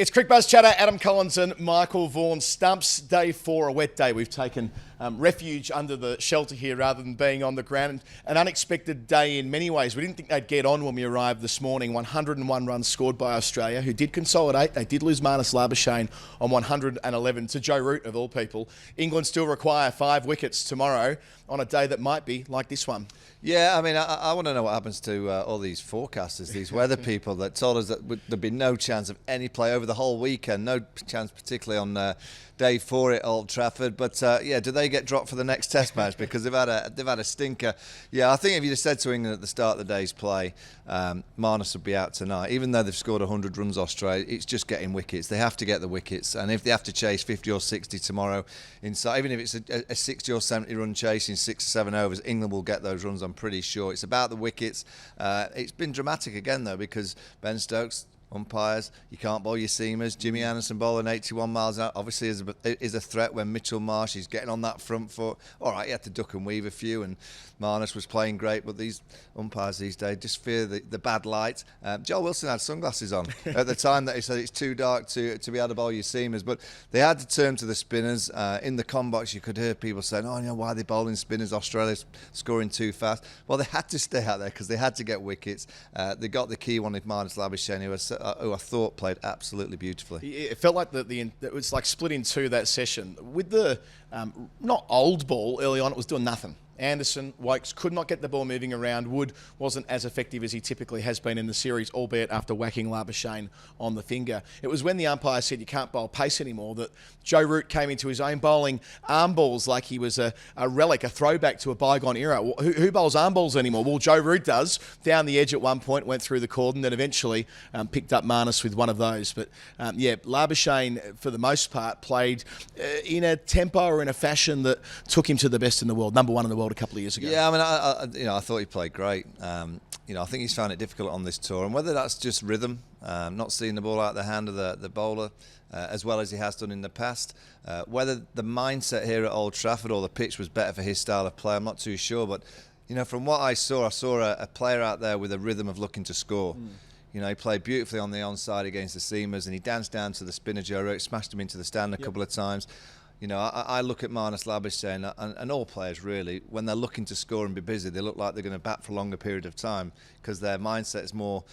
It's Cricbuzz Chatter, Adam Collins and Michael Vaughan. Stumps, day 4, a wet day. We've taken refuge under the shelter here rather than being on the ground. An unexpected day in many ways. We didn't think they'd get on when we arrived this morning. 101 runs scored by Australia, who did consolidate. They did lose Marnus Labuschagne on 111 to Joe Root, of all people. England still require 5 wickets tomorrow on a day that might be like this one. Yeah, I mean, I want to know what happens to all these forecasters, these weather people that told us that there'd be no chance of any play over the whole weekend, no chance particularly on day 4 at Old Trafford. But yeah, do they get dropped for the next Test match because they've had a stinker? Yeah, I think if you'd have said to England at the start of the day's play, Marnus would be out tonight, even though they've scored 100 runs. Australia, it's just getting wickets. They have to get the wickets, and if they have to chase 50 or 60 tomorrow, inside, even if it's a 60 or 70 run chase in 6 or 7 overs, England will get those runs. I'm pretty sure. It's about the wickets. It's been dramatic again though, because Ben Stokes, umpires, you can't bowl your seamers. Jimmy Anderson bowling 81 miles an hour obviously is a threat when Mitchell Marsh is getting on that front foot. All right, he had to duck and weave a few, and Marnus was playing great, but these umpires these days just fear the bad light. Joel Wilson had sunglasses on at the time that he said it's too dark to be able to bowl your seamers, but they had to turn to the spinners. In the com box you could hear people saying, oh, you know, why are they bowling spinners? Australia's scoring too fast. Well, they had to stay out there because they had to get wickets. They got the key one with Marnus Labuschagne, who I thought played absolutely beautifully. It felt like it was like split in two, that session. With the not old ball early on, it was doing nothing. Anderson, Wokes could not get the ball moving around. Wood wasn't as effective as he typically has been in the series, albeit after whacking Labuschagne on the finger. It was when the umpire said you can't bowl pace anymore that Joe Root came into his own, bowling arm balls like he was a relic, a throwback to a bygone era. Who bowls arm balls anymore? Well, Joe Root does. Down the edge at one point, went through the cordon, then eventually picked up Marnus with one of those. But yeah, Labuschagne, for the most part, played in a tempo or in a fashion that took him to the best in the world, number 1 in the world a couple of years ago. Yeah, I mean, I thought he played great. I think he's found it difficult on this tour, and whether that's just rhythm, not seeing the ball out of the hand of the bowler as well as he has done in the past, whether the mindset here at Old Trafford or the pitch was better for his style of play, I'm not too sure. But from what I saw a player out there with a rhythm of looking to score. He played beautifully on the onside against the seamers, and he danced down to the spinner Joe Root, smashed him into the stand a couple of times. I look at Marnus Labuschagne and all players really, when they're looking to score and be busy, they look like they're going to bat for a longer period of time because their mindset is more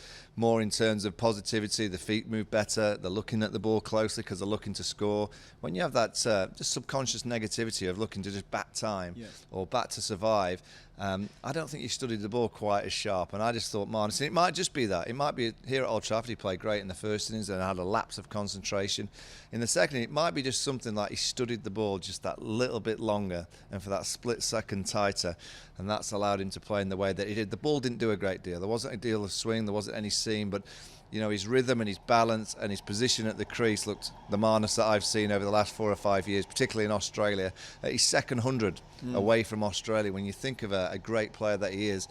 in terms of positivity. The feet move better. They're looking at the ball closely because they're looking to score. When you have that just subconscious negativity of looking to just bat time or bat to survive, I don't think he studied the ball quite as sharp. And I just thought Marnus, and it might just be that. It might be here at Old Trafford he played great in the first innings and had a lapse of concentration. In the second, it might be just something like he studied the ball just that little bit longer and for that split second tighter, and that's allowed him to play in the way that he did. The ball didn't do a great deal. There wasn't a deal of swing, there wasn't any seam, but his rhythm and his balance and his position at the crease looked the Marnus that I've seen over the last 4 or 5 years, particularly in Australia. His second 100 away from Australia. When you think of a great player that he is,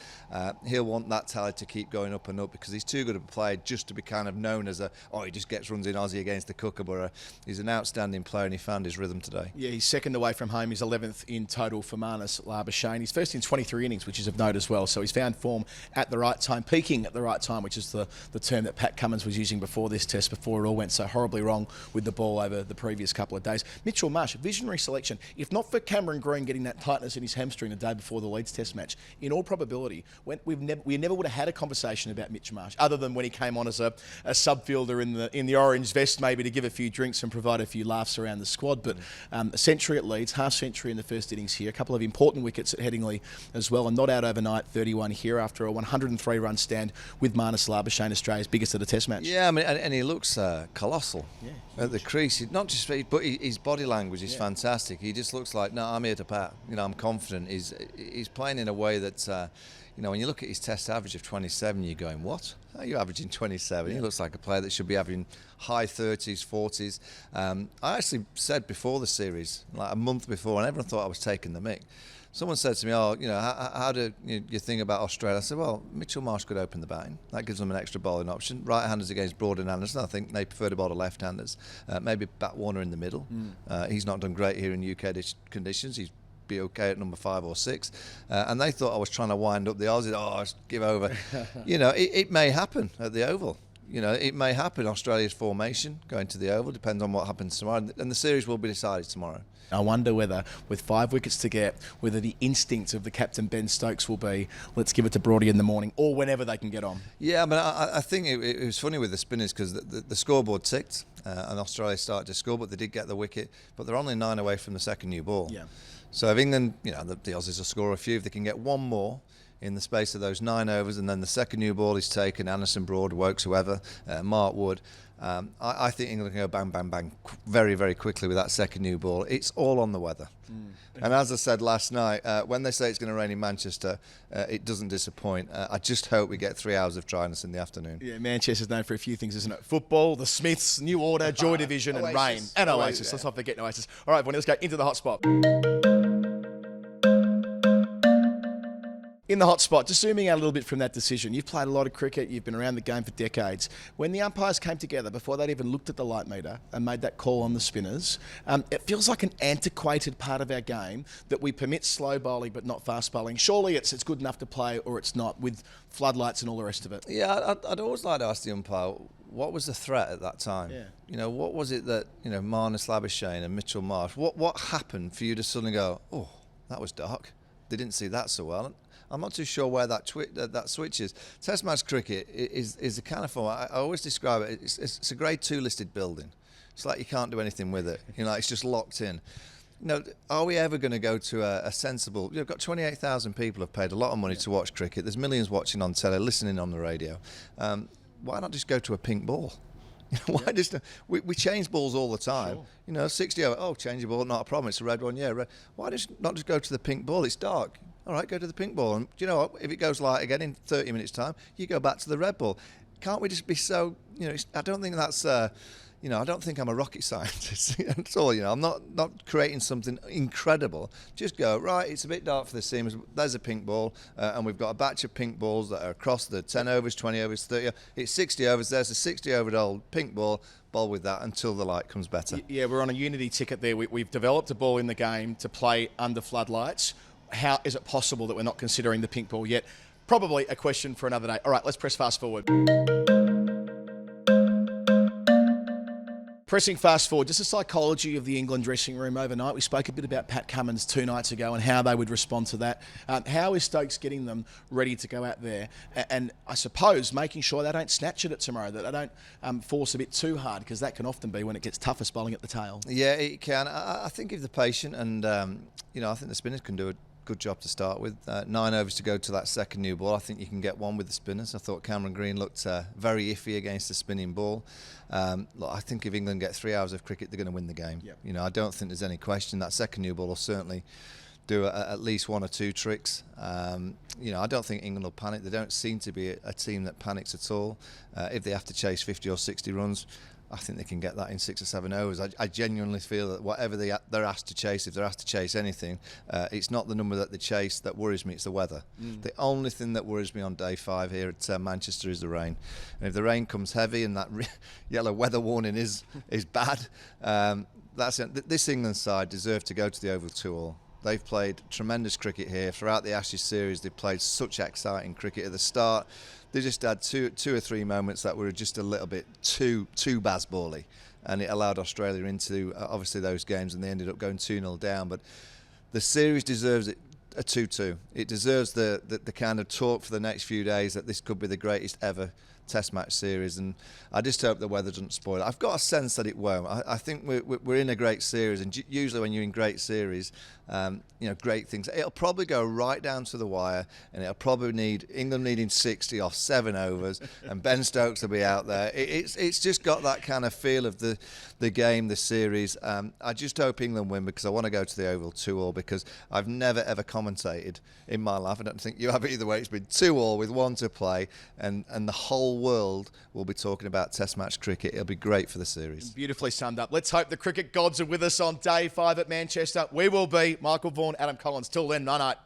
he'll want that tally to keep going up and up because he's too good a player just to be kind of known as he just gets runs in Aussie against the Kookaburra. He's an outstanding player and he found his rhythm today. Yeah, he's second away from home. He's 11th in total for Marnus Labuschagne. He's first in 23 innings, which is of note as well. So he's found form at the right time, peaking at the right time, which is the term that Pat Cummins was using before this test, before it all went so horribly wrong with the ball over the previous couple of days. Mitchell Marsh, visionary selection. If not for Cameron Green getting that tightness in his hamstring the day before the Leeds test match, in all probability, we never would have had a conversation about Mitch Marsh, other than when he came on as a sub-fielder in the orange vest, maybe to give a few drinks and provide a few laughs around the squad. But a century at Leeds, half century in the first innings here, a couple of important wickets at Headingley as well, and not out overnight, 31 here after a 103-run stand with Marnus Labuschagne, Australia's biggest at a test match. Yeah, I mean, and he looks colossal at the crease. Not just, but his body language is fantastic. He just looks like, no, I'm here to bat. I'm confident. He's playing in a way that, when you look at his test average of 27, you're going, what? How are you averaging 27? He looks like a player that should be having high 30s, 40s. I actually said before the series, like a month before, and everyone thought I was taking the mick. Someone said to me, how do you think about Australia? I said, well, Mitchell Marsh could open the batting. That gives them an extra bowling option. Right-handers against Broad and Anderson. I think they prefer to bowl to left-handers. Maybe bat Warner in the middle. He's not done great here in UK conditions. He's be okay at number 5 or 6, and they thought I was trying to wind up the Aussies. Give over. It may happen at the Oval. you know, it may happen. Australia's formation going to the Oval depends on what happens tomorrow, and the series will be decided tomorrow. I wonder whether, with 5 wickets to get, whether the instinct of the captain Ben Stokes will be, let's give it to Broady in the morning, or whenever they can get on. Yeah, but I think it was funny with the spinners because the scoreboard ticked and Australia started to score, but they did get the wicket, but they're only 9 away from the second new ball. Yeah. So if England, you know, the Aussies will score a few, if they can get one more in the space of those 9 overs, and then the second new ball is taken, Anderson, Broad, Wokes, whoever, Mark Wood, I think England can go bang, bang, bang very, very quickly with that second new ball. It's all on the weather. And as I said last night, when they say it's going to rain in Manchester, it doesn't disappoint. I just hope we get 3 hours of dryness in the afternoon. Yeah, Manchester's known for a few things, isn't it? Football, the Smiths, New Order, Joy Division, and Oasis. rain. And Oasis. Yeah. Let's not forget Oasis. All right, Vaughan, let's go into the hot spot. In the hot spot, just zooming out a little bit from that decision, you've played a lot of cricket, you've been around the game for decades. When the umpires came together, before they'd even looked at the light meter and made that call on the spinners, it feels like an antiquated part of our game that we permit slow bowling but not fast bowling. Surely it's good enough to play, or it's not, with floodlights and all the rest of it. Yeah, I'd always like to ask the umpire, what was the threat at that time? Yeah. You know, what was it that, you know, Marnus Labuschagne and Mitchell Marsh, what happened for you to suddenly go, oh, that was dark. They didn't see that so well. I'm not too sure where that switch is. Test match cricket is a kind of form. I always describe it. It's a Grade 2 listed building. It's like you can't do anything with it. You know, it's just locked in. You know, are we ever going to go to a sensible? You've got 28,000 people have paid a lot of money to watch cricket. There's millions watching on telly, listening on the radio. Why not just go to a pink ball? You know, why just we change balls all the time? Sure. You know, 60 over. Oh, change your ball, not a problem. It's a red one, yeah. Red. Why not just go to the pink ball? It's dark. All right, go to the pink ball. And do you know what? If it goes light again in 30 minutes' time, you go back to the red ball. Can't we just be so? You know, I don't think that's. You know, I don't think I'm a rocket scientist at all. You know, I'm not creating something incredible. Just go, right, it's a bit dark for the seamers. There's a pink ball, and we've got a batch of pink balls that are across the 10 overs, 20 overs, 30. It's 60 overs. There's a 60-over-old pink ball. Bowl with that until the light comes better. Yeah, we're on a unity ticket there. We've developed a ball in the game to play under floodlights. How is it possible that we're not considering the pink ball yet? Probably a question for another day. All right, let's press fast forward. Pressing fast forward, just the psychology of the England dressing room overnight. We spoke a bit about Pat Cummins 2 nights ago and how they would respond to that. How is Stokes getting them ready to go out there? And I suppose making sure they don't snatch at it tomorrow, that they don't force a bit too hard, because that can often be when it gets toughest bowling at the tail. Yeah, it can. I think if they're patient and, you know, I think the spinners can do a good job to start with. 9 overs to go to that second new ball. I think you can get one with the spinners. I thought Cameron Green looked very iffy against the spinning ball. Look, I think if England get 3 hours of cricket, they're going to win the game. Yep. You know, I don't think there's any question that second new ball will certainly do at least 1 or 2 tricks. You know, I don't think England will panic. They don't seem to be a team that panics at all. If they have to chase 50 or 60 runs, I think they can get that in 6 or 7 overs. I genuinely feel that whatever they're asked to chase, if they're asked to chase anything, it's not the number that they chase that worries me, it's the weather. The only thing that worries me on day 5 here at Manchester is the rain. And if the rain comes heavy and that yellow weather warning is bad, that's it. This England side deserve to go to the Oval 2-all. They've played tremendous cricket here. Throughout the Ashes series, they've played such exciting cricket at the start. They just had two or three moments that were just a little bit too basbally, and it allowed Australia into obviously those games, and they ended up going 2-0 down. But the series deserves it a 2-2. It deserves the kind of talk for the next few days that this could be the greatest ever Test match series, and I just hope the weather doesn't spoil it. I've got a sense that it won't. I think we're in a great series, and usually when you're in great series, you know, great things. It'll probably go right down to the wire, and it'll probably need England needing 60 off 7 overs, and Ben Stokes will be out there. It's just got that kind of feel of the game, the series. I just hope England win, because I want to go to the Oval 2-all, because I've never ever commentated in my life. I don't think you have either way. It's been 2-all with 1 to play, and the whole world will be talking about Test match cricket. It'll be great for the series. Beautifully summed up. Let's hope the cricket gods are with us on day 5 at Manchester. We will be. Michael Vaughan, Adam Collins. Till then, night.